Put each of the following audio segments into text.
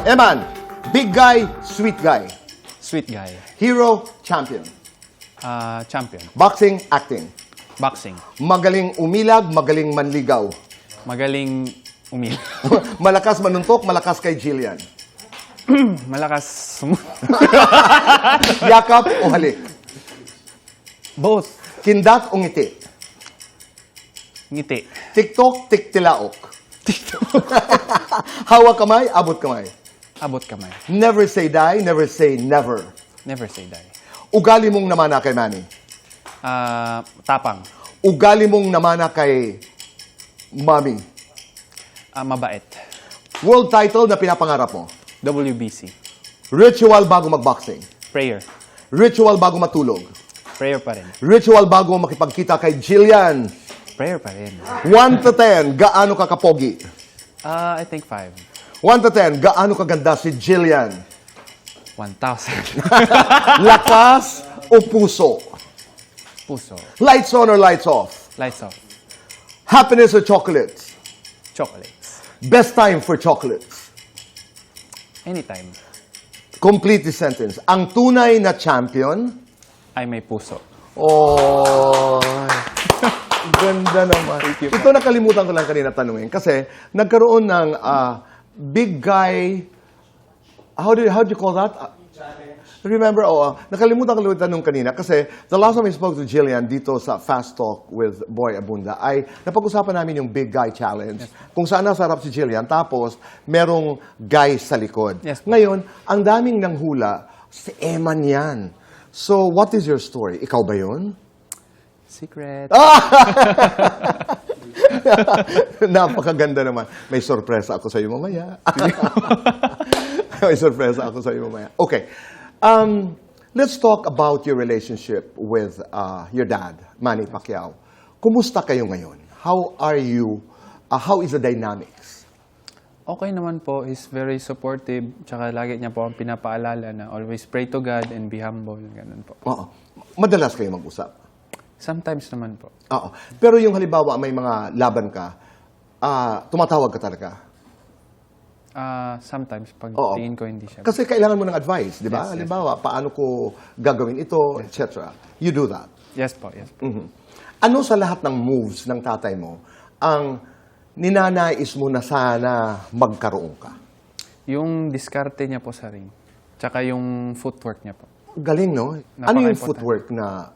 Eman, big guy, sweet guy. Sweet guy. Hero, champion. Champion. Boxing, acting. Boxing. Magaling umilag, magaling manligaw. Magaling umil. Malakas manuntok, malakas kay Jillian. Malakas Yakap o halik. Both. Kindat o ngiti. Ngiti. TikTok, tiktilaok. Hawak kamay, abot kamay. Abot kamay. Never say die, never say never. Never say die. Ugali mong namana kay Manny. Tapang. Ugali mong namana kay Mommy. Mabait. World title na pinapangarap mo. WBC. Ritual bago magboxing. Prayer. Ritual bago matulog. Prayer pa rin. Ritual bago makipagkita kay Jillian. Prayer pa rin. 1 to 10, gaano ka kapogi? I think 5. 1 to 10, gaano kaganda si Jillian? 1,000. Lakas o puso? Puso. Lights on or lights off? Lights off. Happiness or chocolates? Chocolates. Best time for chocolates? Anytime. Complete the sentence. Ang tunay na champion? Ay may puso. Oh, ganda naman. Ito nakalimutan ko lang kanina tanungin kasi nagkaroon ng big guy, how do you call that? Remember, nakalimutan ko lang tanong kanina kasi the last time I spoke to Jillian dito sa Fast Talk with Boy Abunda ay napag-usapan namin yung big guy challenge. Kung saan nasa harap si Jillian tapos merong guy sa likod. Yes. Ngayon, ang daming nanghula, si Eman yan. So, what is your story? Ikaw ba yun? Secret. Napakaganda naman. May sorpresa ako sa iyo mamaya. May sorpresa ako sa iyo mamaya. Okay. Let's talk about your relationship with your dad, Manny Pacquiao. Kumusta kayo ngayon? How are you? How is the dynamics? Okay naman po. He's very supportive. Tsaka lagi niya po ang pinapaalala na always pray to God and be humble. Ganun po. Oo. Madalas kayo mag-usap? Sometimes naman po. Oo. Pero yung halimbawa may mga laban ka, tumatawag ka talaga? Sometimes, pag Oo. tingin ko hindi siya. Kasi kailangan mo ng advice, di ba? Yes, yes. Halimbawa, paano ko gagawin ito, etc. You do that. Yes po, yes po. Ano sa lahat ng moves ng tatay mo ang ninanais mo na sana magkaroon ka? Yung diskarte niya po sa ring. Tsaka yung footwork niya po. Galing, no? Ano yung Napaka-importante. footwork na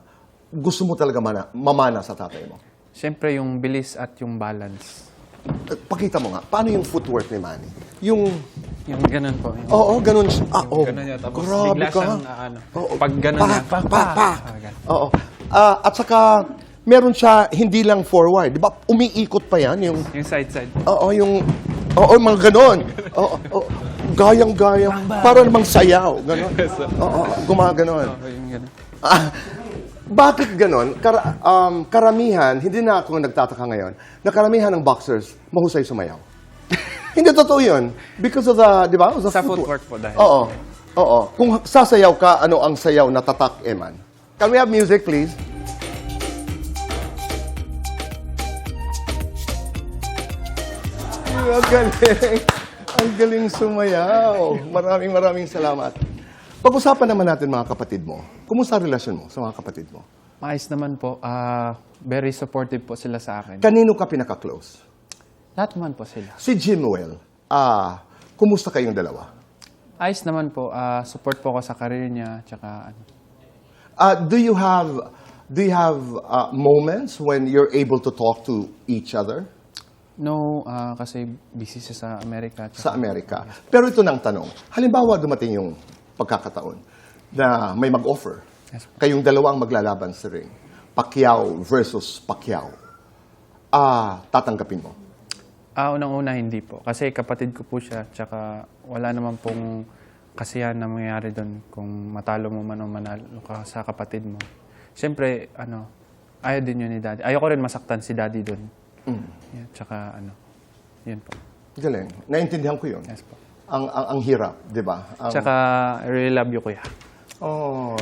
gusto mo talaga mamana sa tatay mo? Siyempre yung bilis at yung balance. Pakita mo nga, paano yung footwork ni Manny? Yung, Yung ganun po. Yung, oo, ganun siya. ganun niya. Tapos grabe bigla ka. siyang, Oo. pag ganun niya, ganun. Oo. At saka, meron siya hindi lang forward. Di ba, umiikot pa yan. Yung, Yung side-side. oo, mga ganon. Oo, gayang-gayang. Para namang sayaw. Ganon. Oo, gumaganon. Yung ganun. Bakit ganon? Karamihan, hindi na ako nagtataka ngayon, na karamihan ng boxers, mahusay sumayaw. Hindi totoo yun. Because of the, di ba? Sa footwork po dahil. Oo. Kung sasayaw ka, ano ang sayaw na tatak, Eman? Can we have music, please? Ang galing. Ang galing sumayaw. Maraming salamat. Pag-usapan naman natin mga kapatid mo. Kumusta ang relasyon mo sa mga kapatid mo? Maayos naman po. Very supportive po sila sa akin. Kanino ka pinaka-close? Lahat naman po sila. Si Jimwell. Kumusta kayong dalawa? Ayos naman po. Support po ako sa career niya. Tsaka ano. Do you have moments when you're able to talk to each other? No, kasi busy siya sa Amerika. Sa Amerika. Pero ito nang tanong. Halimbawa dumating yung pagkakataon na may mag-offer. Yes, po. Kayong dalawang maglalaban sa ring. Pacquiao versus Pacquiao. Tatanggapin mo? Unang-una hindi po. Kasi kapatid ko po siya. Tsaka wala naman pong kasiyahan na mangyayari doon kung matalo mo man o manalo ka sa kapatid mo. Siyempre, ayaw din yun ni Daddy. Ayaw ko rin masaktan si Daddy doon. Yeah, tsaka yun po. Galing. Naintindihan ko yun. Yes po. Ang hirap, di ba? Tsaka, I really love you, kuya. Oh.